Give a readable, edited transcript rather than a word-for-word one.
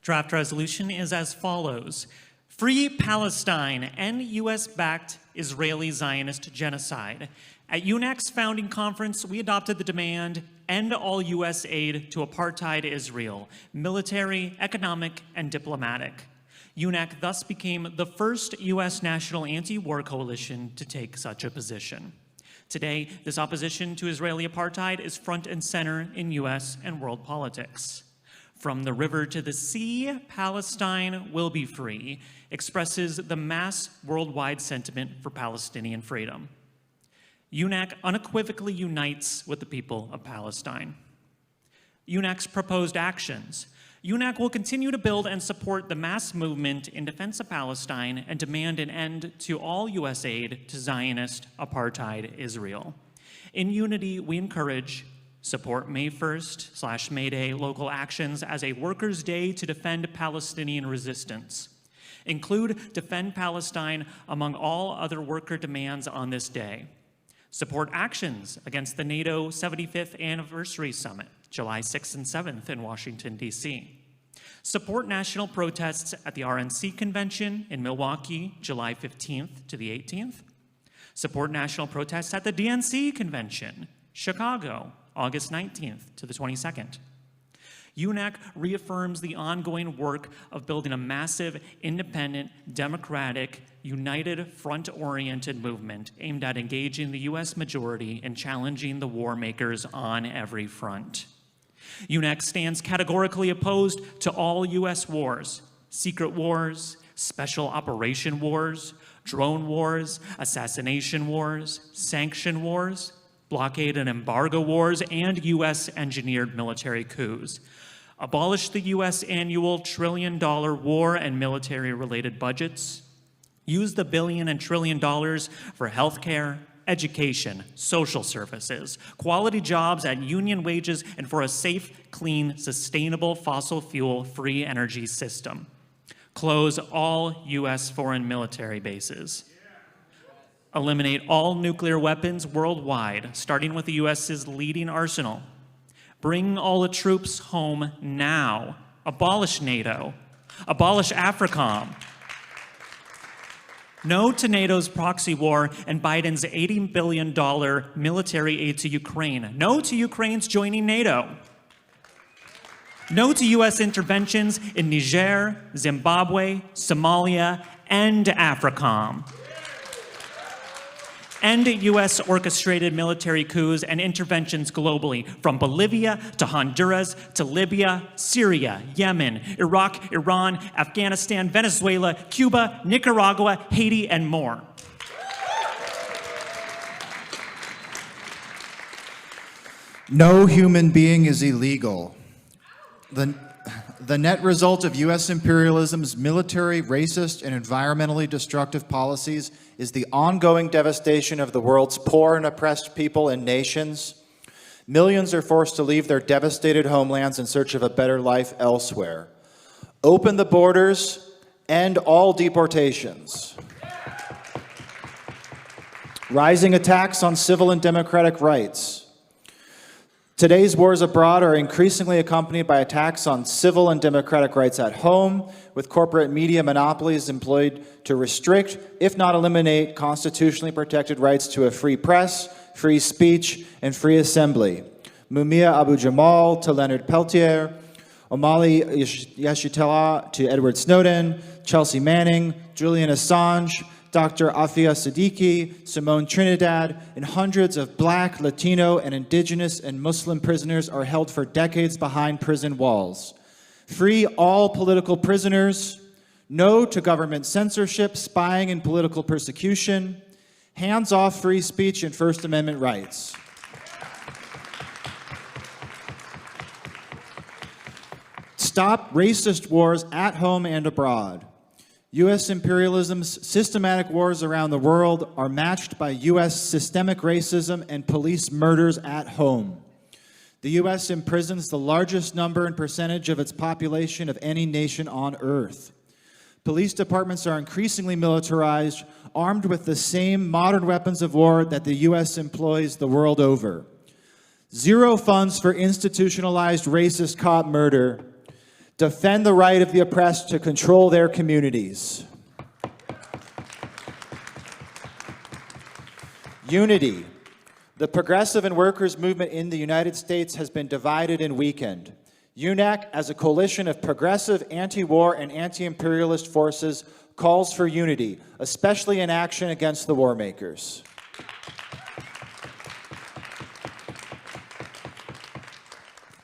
Draft resolution is as follows. Free Palestine, end U.S.-backed Israeli Zionist genocide. At UNAC's founding conference, we adopted the demand, end all U.S. aid to apartheid Israel, military, economic, and diplomatic. UNAC thus became the first U.S. national anti-war coalition to take such a position. Today, this opposition to Israeli apartheid is front and center in U.S. and world politics. From the river to the sea, Palestine will be free, expresses the mass worldwide sentiment for Palestinian freedom. UNAC unequivocally unites with the people of Palestine. UNAC's proposed actions. UNAC will continue to build and support the mass movement in defense of Palestine and demand an end to all U.S. aid to Zionist apartheid Israel. In unity, we encourage support May 1st/May Day local actions as a workers' day to defend Palestinian resistance. Include Defend Palestine among all other worker demands on this day. Support actions against the NATO 75th Anniversary Summit, July 6th and 7th in Washington, D.C. Support national protests at the RNC Convention in Milwaukee, July 15th to the 18th. Support national protests at the DNC Convention, Chicago, August 19th to the 22nd. UNAC reaffirms the ongoing work of building a massive, independent, democratic, united, front-oriented movement aimed at engaging the U.S. majority and challenging the war makers on every front. UNAC stands categorically opposed to all U.S. wars, secret wars, special operation wars, drone wars, assassination wars, sanction wars, blockade and embargo wars, and U.S.-engineered military coups. Abolish the U.S. annual trillion-dollar war and military-related budgets. Use the billion and trillion dollars for healthcare, education, social services, quality jobs at union wages, and for a safe, clean, sustainable, fossil fuel-free energy system. Close all U.S. foreign military bases. Eliminate all nuclear weapons worldwide, starting with the U.S.'s leading arsenal. Bring all the troops home now. Abolish NATO. Abolish AFRICOM. No to NATO's proxy war and Biden's $80 billion military aid to Ukraine. No to Ukraine's joining NATO. No to U.S. interventions in Niger, Zimbabwe, Somalia, and AFRICOM. End U.S. orchestrated military coups and interventions globally, from Bolivia to Honduras to Libya, Syria, Yemen, Iraq, Iran, Afghanistan, Venezuela, Cuba, Nicaragua, Haiti, and more. No human being is illegal. The net result of U.S. imperialism's military, racist, and environmentally destructive policies is the ongoing devastation of the world's poor and oppressed people and nations. Millions are forced to leave their devastated homelands in search of a better life elsewhere. Open the borders, end all deportations. Rising attacks on civil and democratic rights. Today's wars abroad are increasingly accompanied by attacks on civil and democratic rights at home, with corporate media monopolies employed to restrict, if not eliminate, constitutionally protected rights to a free press, free speech, and free assembly. Mumia Abu-Jamal to Leonard Peltier, Omali Yeshitela to Edward Snowden, Chelsea Manning, Julian Assange, Dr. Afia Siddiqui, Simone Trinidad, and hundreds of Black, Latino, and Indigenous and Muslim prisoners are held for decades behind prison walls. Free all political prisoners. No to government censorship, spying, and political persecution. Hands off free speech and First Amendment rights. Stop racist wars at home and abroad. U.S. imperialism's systematic wars around the world are matched by U.S. systemic racism and police murders at home. The U.S. imprisons the largest number and percentage of its population of any nation on earth. Police departments are increasingly militarized, armed with the same modern weapons of war that the U.S. employs the world over. Zero funds for institutionalized racist cop murder. defend the right of the oppressed to control their communities. Unity. The progressive and workers' movement in the United States has been divided and weakened. UNAC, as a coalition of progressive, anti-war, and anti-imperialist forces, calls for unity, especially in action against the war makers.